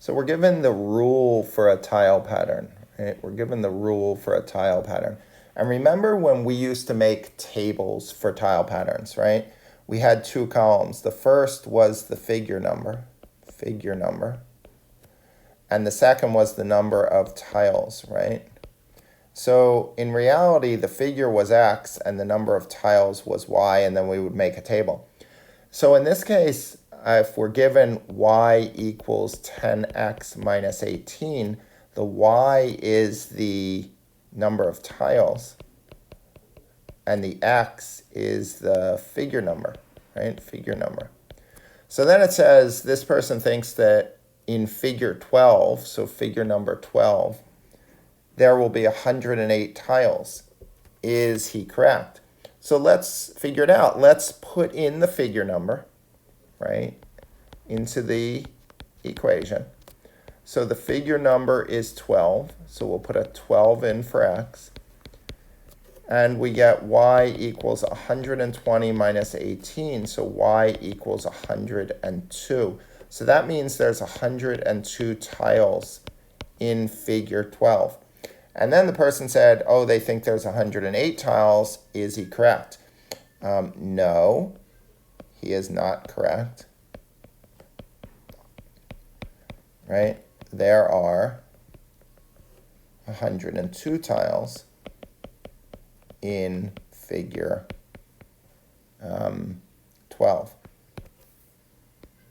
So we're given the rule for a tile pattern, right? We're given the rule for a tile pattern. And remember when we used to make tables for tile patterns, right? We had two columns. The first was the figure number, and the second was the number of tiles, right? So in reality, the figure was X and the number of tiles was Y, and then we would make a table. So in this case, if we're given y equals 10x minus 18, the y is the number of tiles, and the x is the figure number, right? Figure number. So then it says this person thinks that in figure 12, so figure number 12, there will be 108 tiles. Is he correct? So let's figure it out. Let's put in the figure number, right, into the equation. So the figure number is 12. So we'll put a 12 in for x. And we get y equals 120 minus 18. So y equals 102. So that means there's 102 tiles in figure 12. And then the person said, oh, they think there's 108 tiles. Is he correct? No, he is not correct. Right? There are 102 tiles in figure 12.